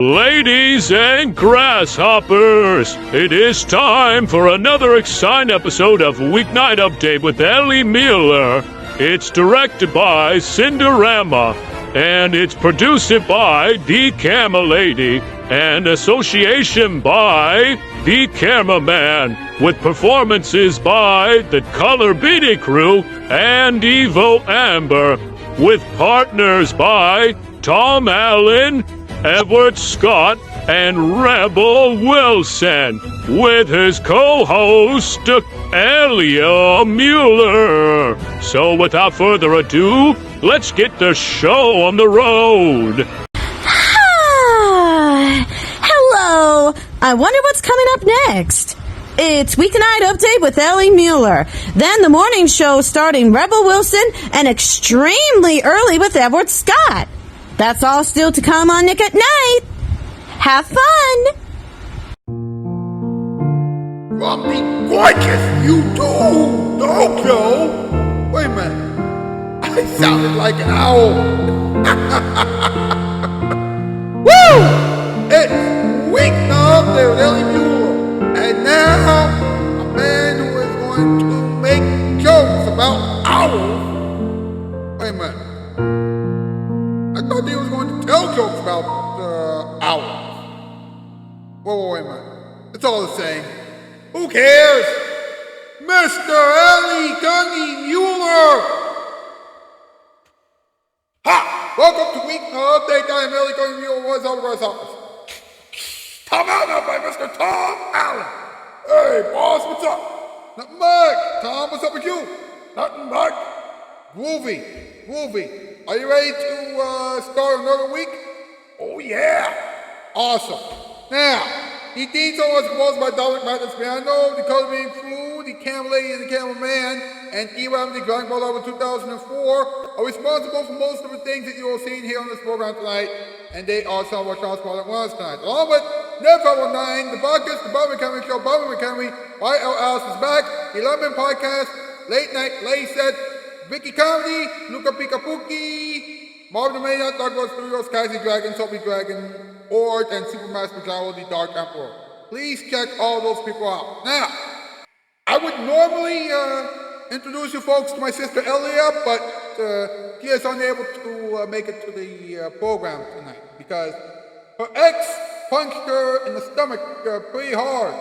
Ladies and grasshoppers, it is time for another exciting episode of Weeknight Update with Ellie Muller. It's directed by Cinderama, and it's produced by The Camera Lady, and association by The Cameraman, with performances by the Color Beatty Crew and Evo Amber, with partners by Tom Allen, Edward Scott, and Rebel Wilson, with his co-host, Elia Muller. So without further ado, let's get the show on the road. Hello! I wonder what's coming up next. It's Weeknight Update with Ellie Muller. Then the morning show starting Rebel Wilson, and extremely early with Edward Scott. That's all still to come on Nick at Night. Have fun! Grumpy gorgeous, you do! Dojo! Wait a minute. I sounded like an owl. Woo! It's Weeknight there with Ellie Muller. And now, a man who is going to make jokes about owls. Wait a minute. I thought he was going to tell jokes about owls. Whoa, wait a minute. It's all the same. Who cares? Mr. Ellie Gunny Muller! Ha! Welcome to Weeknight Update. I am Ellie Gunny Muller. What's up, grasshoppers? Tom Allen by Mr. Tom Allen. Hey, boss, what's up? Nothing much. Tom, what's up with you? Nothing much. Groovy. Are you ready to start another week? Oh yeah! Awesome. Now, the theme song was composed by Dominic Madness Piano, the Color Beatty Crew, the Camera Lady and the Cameraman, and E-Ram the Grand Ball over 2004 are responsible for most of the things that you will see here on this program tonight, and they are some of what Shoutout Spotlight was tonight. Along with Never 9, the podcast, the Bobby McHenry Show, Bobby McHenry, YL Alice is back, the 11 Podcast, Late Night Lay Set, Vicky Comedy, Luca Picapuki, Marvin the Maniac, Douglas Studios, Cassie Dragon, Sophie Dragon, Ord, and Supermaster Jowl, the Dark Emperor. Please check all those people out. Now, I would normally introduce you folks to my sister Elia, but she is unable to make it to the program tonight because her ex punched her in the stomach pretty hard.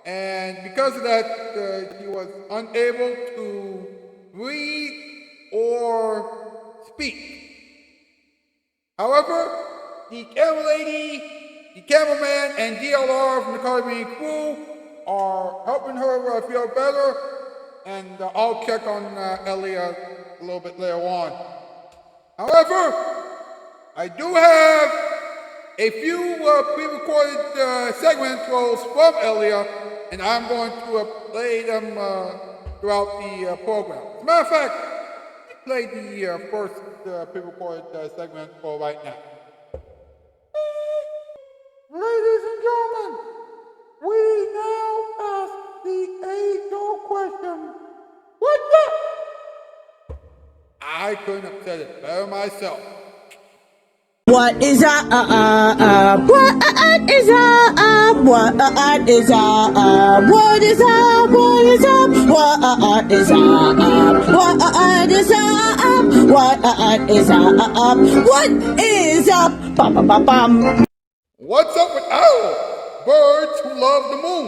And because of that, she was unable to breathe or speak. However, the camera lady, the cameraman, and DLR from the Color Beatty Crew are helping her feel better, and I'll check on Elia a little bit later on. However, I do have a few pre-recorded segment throws from Elia, and I'm going to play them throughout the program. As a matter of fact, play the first pre-recorded segment for right now. Ladies and gentlemen, we now ask the age-old question. What's up? I couldn't have said it better myself. What is up? What is up? What is up? What is up? What is up? What is up? What is up? What is up? What is up? Bum bum bum bum. What's up with owls? Birds who love the moon.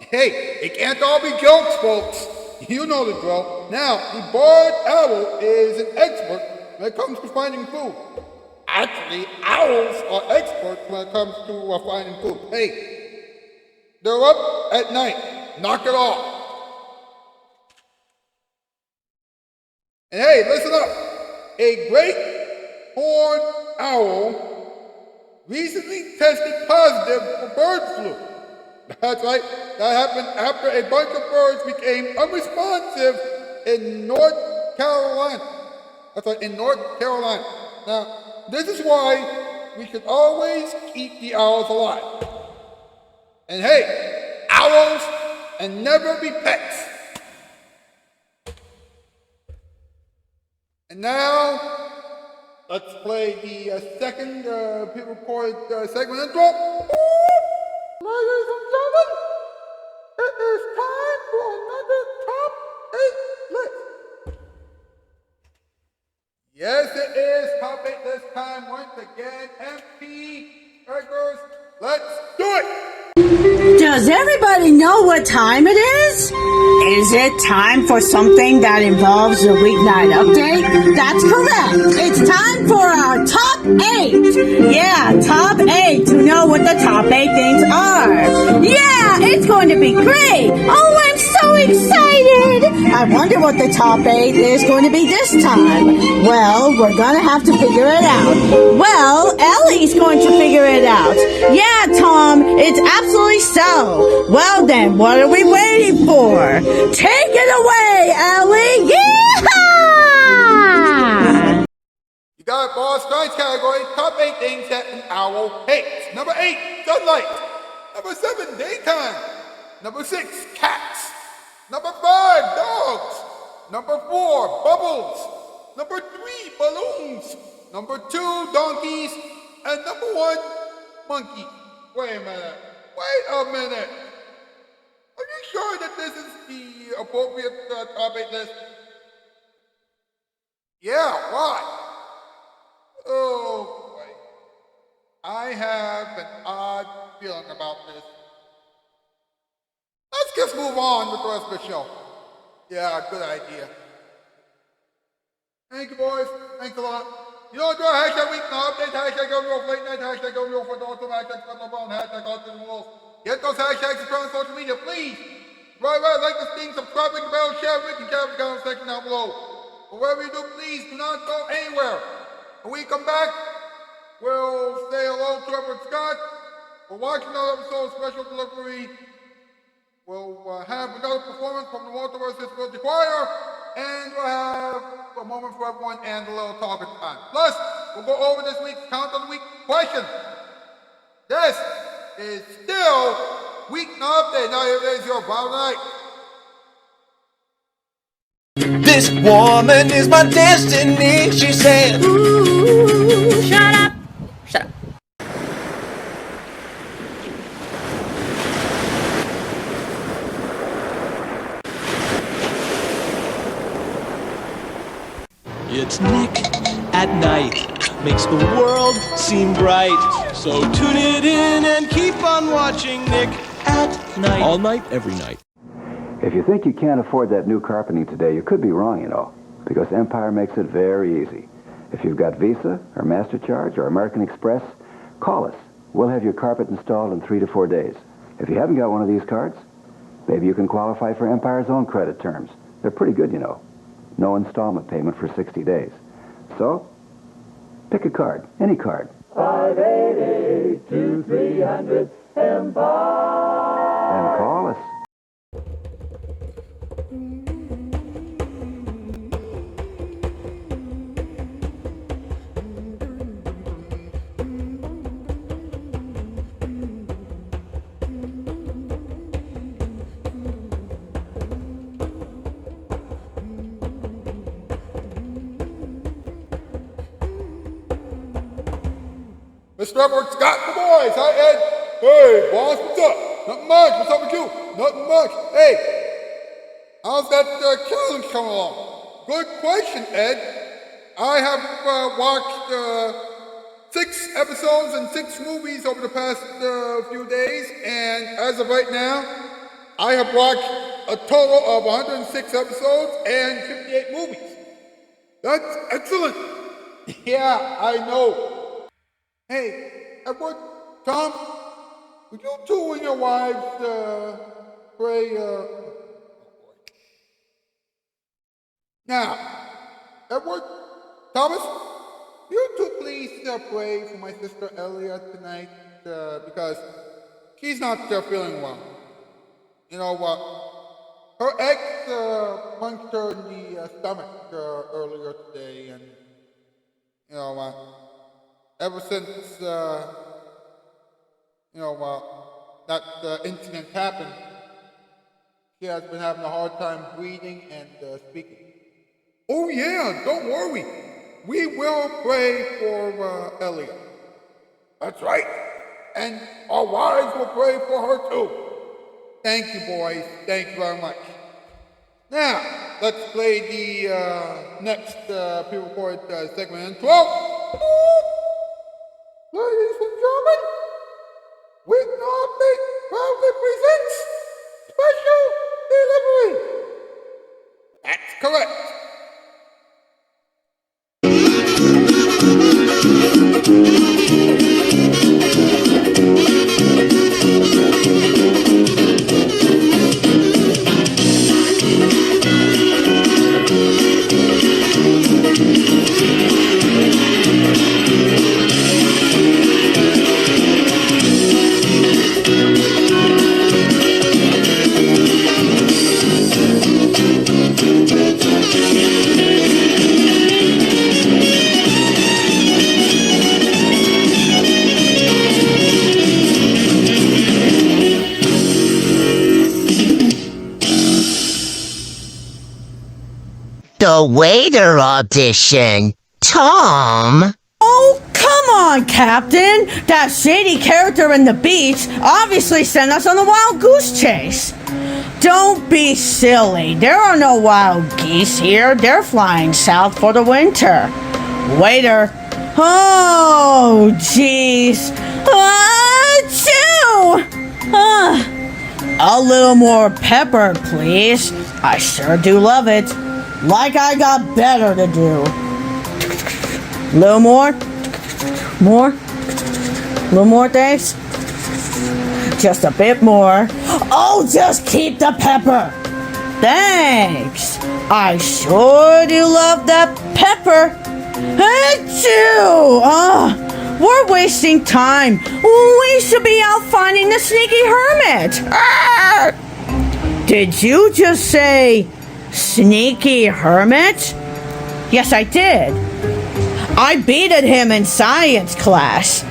Hey, it can't all be jokes, folks. You know the drill. Now, the barred owl is an expert when it comes to finding food. Actually, owls are experts when it comes to finding food. Hey, they're up at night. Knock it off. And hey, listen up. A great horned owl recently tested positive for bird flu. That's right. That happened after a bunch of birds became unresponsive in North Carolina. That's right, in North Carolina. Now, this is why we should always keep the owls alive. And hey, owls and never be pets. And now, let's play the second pre-recorded segment intro. Ladies and gentlemen, it is time for another top 8 list. Yes, it is top 8 this time once again. MP Records, let's do it! Does everybody know what time it is? Is it time for something that involves the weeknight update? That's correct. It's time for our top 8. Yeah, top 8 to know what the top 8 things are. Yeah, it's going to be great. Oh, I'm so excited. I wonder what the top 8 is going to be this time. Well, we're going to have to figure it out. Well, Ellie's going to figure it out. Yeah, Tom, it's absolutely so. Well then, what are we waiting for? Take it away, Ellie! Yeah! You got it, boss. Science category, top 8 things that an owl hates. Number 8, sunlight. Number 7, daytime. Number 6, cats. Number 5, dogs. Number 4, bubbles. Number 3, balloons. Number 2, donkeys. And number 1, monkey. Wait a minute. Are you sure that this is the appropriate top 8 list? Yeah, why? Oh, boy. I have an odd feeling about this. Let's just move on with the rest of the show. Yeah, good idea. Thank you, boys. Thanks a lot. You know, do a hashtag week now update, hashtag go real late night, hashtag go real for the autumn, hashtag special brown, hashtag out to the walls. Get those hashtags and on social media, please. Right, like this thing, subscribe, ring the bell, share, we can share the comment section down below. But whatever you do, please do not go anywhere. When we come back, we'll say hello to Edward Scott. We're watching another episode of Special Delivery. We'll have another performance from the Walter vs. Guilty Choir, and we'll have a moment for everyone and a little talking time. Plus, we'll go over this week's Count of the Week question. This is still Weeknight Update. Now here it is, your Brown Night. This woman is my destiny, she said. Ooh, shut up. Shut up. It's Nick at night, makes the world seem bright. So tune it in and keep on watching Nick at night. All night, every night. If you think you can't afford that new carpeting today, you could be wrong, you know, because Empire makes it very easy. If you've got Visa or MasterCharge or American Express, call us. We'll have your carpet installed in 3 to 4 days. If you haven't got one of these cards, maybe you can qualify for Empire's own credit terms. They're pretty good, you know. No installment payment for 60 days. So, pick a card, any card. 588-2300 Empire. And call us. Mr. Edward Scott, the boys. Hi, Ed. Hey, boss, what's up? Nothing much. What's up with you? Nothing much. Hey, how's that challenge coming along? Good question, Ed. I have watched 6 episodes and 6 movies over the past few days, and as of right now, I have watched a total of 106 episodes and 58 movies. That's excellent. Yeah, I know. Hey, Edward, Tom, would you two and your wives pray, Now, Edward, Thomas, you two please pray for my sister Elliot tonight, because she's not feeling well. You know what? Her ex punched her in the stomach earlier today, and you know what? Ever since, that incident happened, she has been having a hard time breathing and speaking. Oh yeah, don't worry. we will pray for Elliot. That's right. And our wives will pray for her too. Thank you, boys. Thank you very much. Now, let's play the next pre-recorded segment intro. Ladies and gentlemen, Weeknight proudly presents Special Delivery. That's correct. The waiter audition. Tom? Oh, come on, Captain! That shady character in the beach obviously sent us on a wild goose chase. Don't be silly. There are no wild geese here. They're flying south for the winter. Waiter. Oh, jeez. Achoo! A little more pepper, please. I sure do love it. Like I got better to do. Little more? More? Little more, thanks? Just a bit more. Oh, just keep the pepper. Thanks. I sure do love that pepper. Achoo! We're wasting time. We should be out finding the sneaky hermit. Did you just say sneaky hermit? Yes, I did. I beated him in science class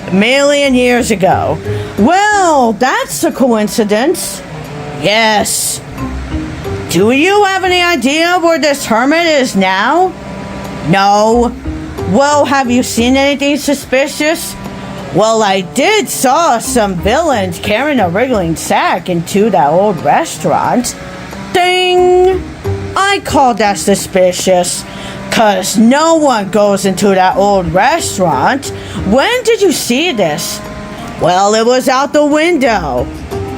a million years ago. Well, that's a coincidence. Yes. Do you have any idea where this hermit is now? No. Well, have you seen anything suspicious? Well, I did saw some villains carrying a wriggling sack into that old restaurant. Ding! I call that suspicious, 'cause no one goes into that old restaurant. When did you see this? Well, it was out the window.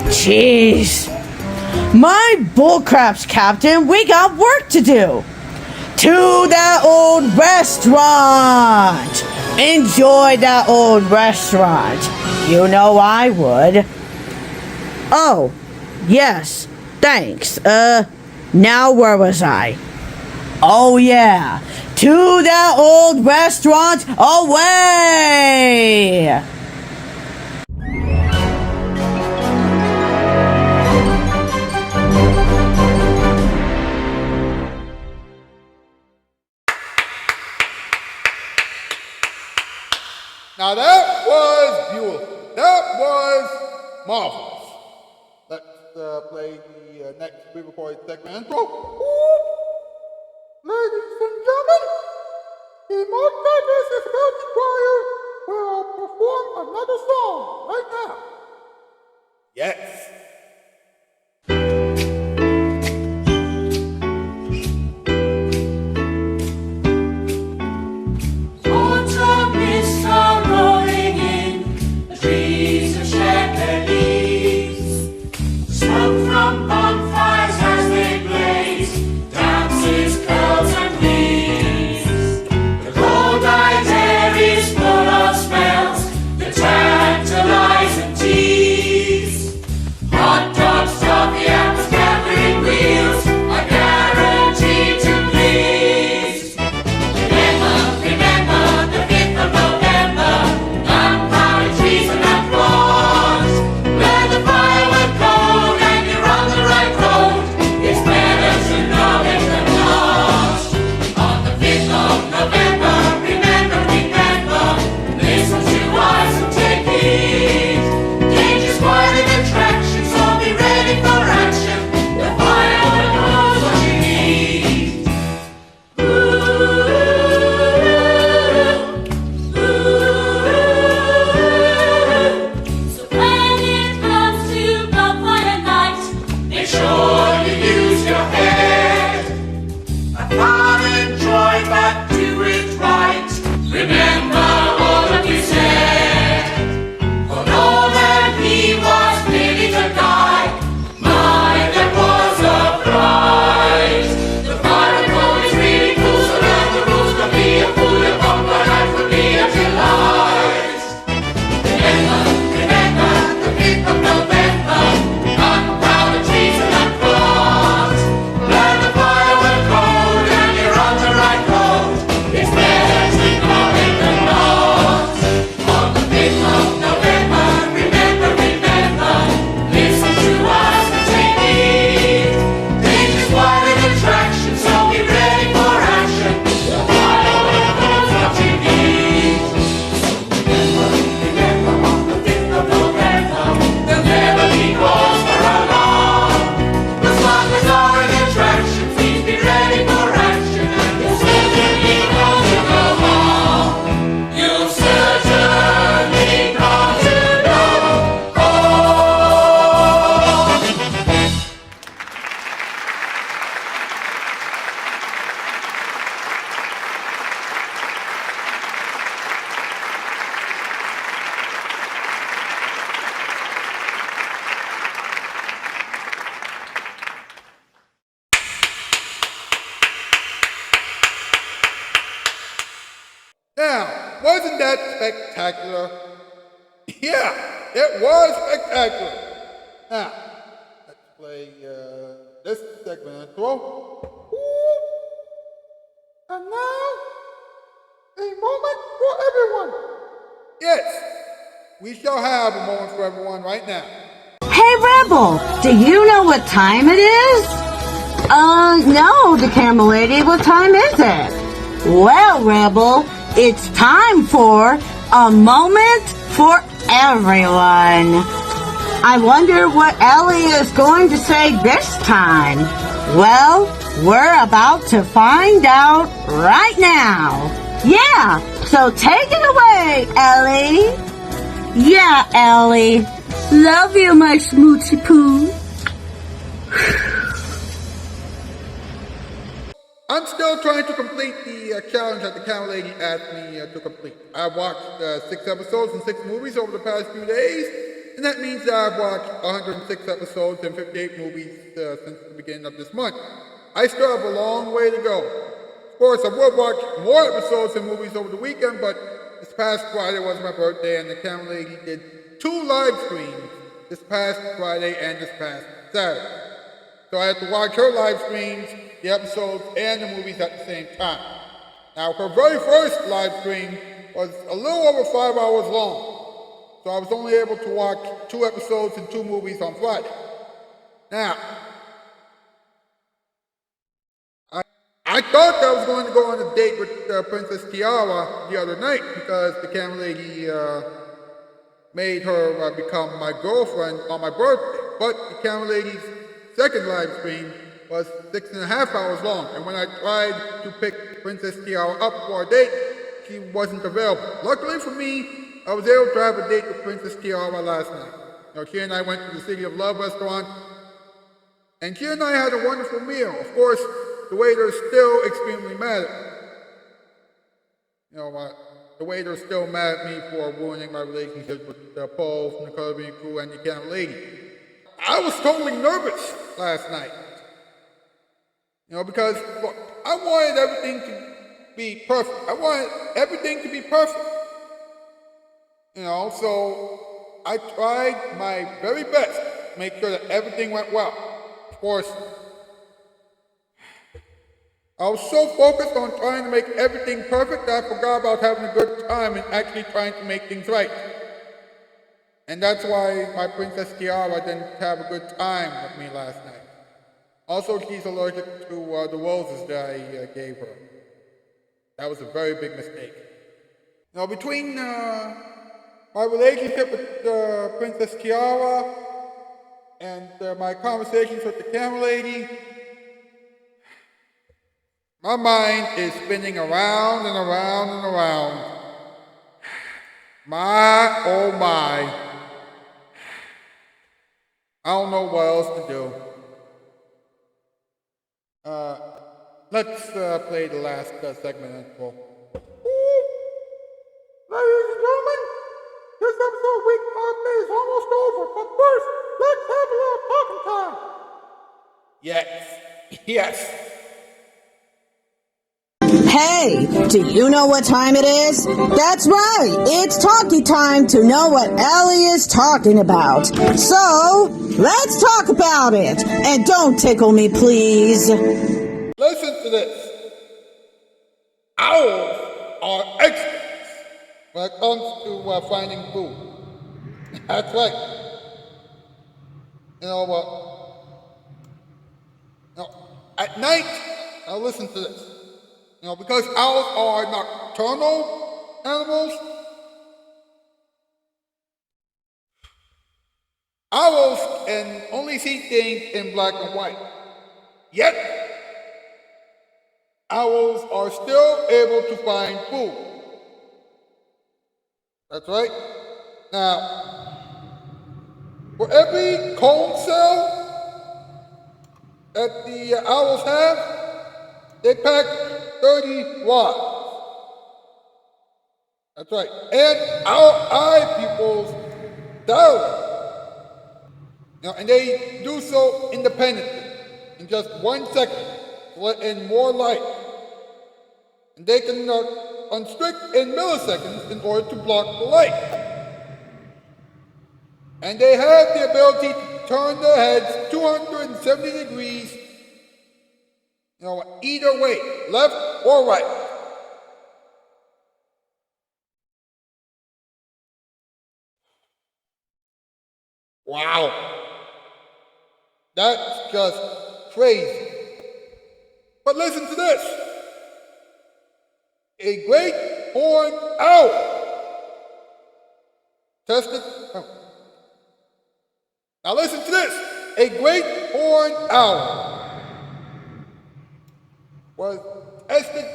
Jeez. My bullcraps, Captain. We got work to do. To that old restaurant. Enjoy that old restaurant. You know I would. Oh, yes. Thanks. Now where was I? Oh yeah, to that old restaurant away! Now that was beautiful. That was marvelous. Let's play the next pre-recorded segment intro. Ladies and gentlemen, the Multiverse Film Choir will perform another song right now. Yes. Autumn mists are rolling in, the trees are shed their leaves. Smoke from bonfires as they blaze, dances, curls and leaves. The cold night air is full of smells that tantalize and tease. spectacular. Yeah, it was spectacular. Now, let's play this segment intro. And now, a moment for everyone. Yes, we shall have a moment for everyone right now. Hey, Rebel, do you know what time it is? No, the camera lady, what time is it? Well, Rebel, it's time for a moment for everyone. I wonder what Ellie is going to say this time. Well, we're about to find out right now. Yeah, so take it away, Ellie. Yeah, Ellie. Love you, my smoochie poo. I'm still trying to complete the challenge that the camera lady asked me to complete. I've watched 6 episodes and 6 movies over the past few days, and that means that I've watched 106 episodes and 58 movies since the beginning of this month. I still have a long way to go. Of course, I would watch more episodes and movies over the weekend, but this past Friday was my birthday, and the camera lady did 2 live streams this past Friday and this past Saturday. So I had to watch her live streams, the episodes, and the movies at the same time. Now, her very first live stream was a little over 5 hours long, so I was only able to watch 2 episodes and 2 movies on Friday. Now, I thought I was going to go on a date with Princess Tiara the other night because the camera lady made her become my girlfriend on my birthday, but the camera lady's second live stream was 6.5 hours long, and when I tried to pick Princess Tiara up for a date, she wasn't available. Luckily for me, I was able to have a date with Princess Tiara last night. You know, she and I went to the City of Love restaurant, and she and I had a wonderful meal. Of course, the waiter's still extremely mad at me. You know, the waiter's still mad at me for ruining my relationship with Paul from the Caribbean Crew and the camera lady. I was totally nervous last night. You know, because look, I wanted everything to be perfect. I wanted everything to be perfect. You know, so I tried my very best to make sure that everything went well. Of course, I was so focused on trying to make everything perfect that I forgot about having a good time and actually trying to make things right. And that's why my Princess Tiara didn't have a good time with me last night. Also, she's allergic to the roses that I gave her. That was a very big mistake. Now, between my relationship with Princess Tiara and my conversations with the camera lady, my mind is spinning around and around and around. My, oh my. I don't know what else to do. Let's play the last segment intro. Ladies and gentlemen, this episode of Weeknight is almost over, but first, let's have a little talking time. Yes, yes. Hey, do you know what time it is? That's right, it's talkie time to know what Ellie is talking about. So, let's talk about it. And don't tickle me, please. Listen to this. Owls are experts when it comes to finding food. That's right. You know what? At night, now listen to this. You know, because owls are nocturnal animals, owls can only see things in black and white. Yet, owls are still able to find food. That's right. Now, for every cone cell that the owls have, they pack 30 rods. That's right. And our eye pupils dilate. You know, and they do so independently in just 1 second to let in more light. And they can strict in milliseconds in order to block the light. And they have the ability to turn their heads 270 degrees, either way, left or right. Wow. That's just crazy. But listen to this. A great horned owl tested. Now listen to this. A great horned owl was tested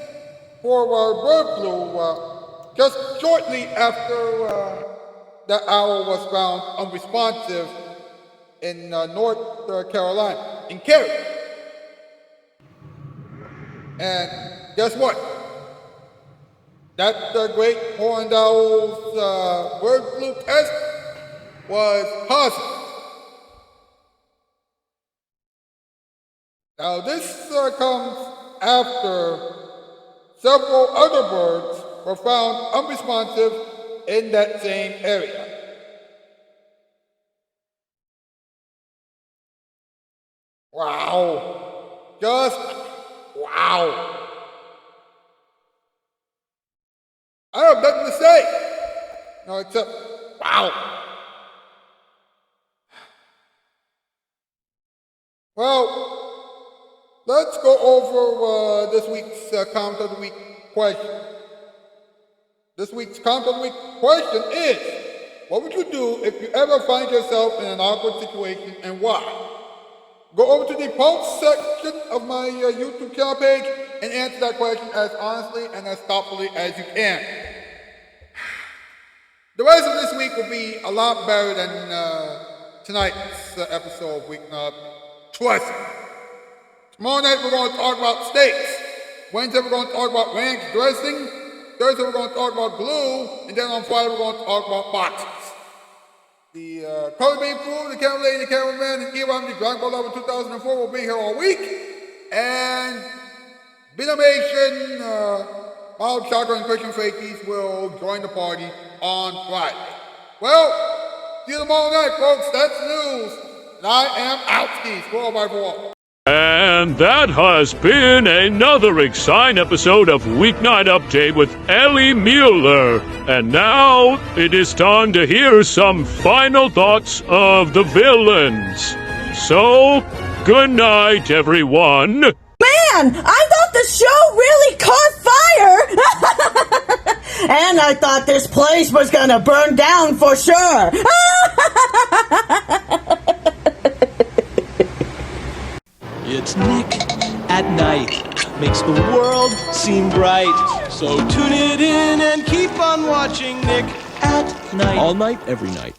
for bird flu just shortly after the owl was found unresponsive in North Carolina, in Cary. And guess what? That great horned owl's bird flu test was positive. Now this comes after several other birds were found unresponsive in that same area. Wow. Just wow. I have nothing to say. No, except wow. Well, let's go over this week's comment of the week question. This week's comment of the week question is, what would you do if you ever find yourself in an awkward situation and why? Go over to the post section of my YouTube channel page and answer that question as honestly and as thoughtfully as you can. The rest of this week will be a lot better than tonight's episode of Weeknight. Trust me. Tomorrow night we're going to talk about steaks. Wednesday we're going to talk about ranch dressing. Thursday we're going to talk about glue. And then on Friday we're going to talk about boxes. The Color Bean Fool, the Camera Lady, the Cameraman, and Ewan, the Dragon Ball Lover 2004 will be here all week. And Binamation, Mild Shocker, and Christian Fakies will join the party on Friday. Well, see you tomorrow night, folks. That's the news. And I am Outskis, 4x4. And that has been another exciting episode of Weeknight Update with Ellie Muller. And now it is time to hear some final thoughts of the villains. So, good night, everyone. Man, I thought the show really caught fire. And I thought this place was gonna burn down for sure. It's Nick at Night. Makes the world seem bright. So tune it in and keep on watching Nick at Night. All night, every night.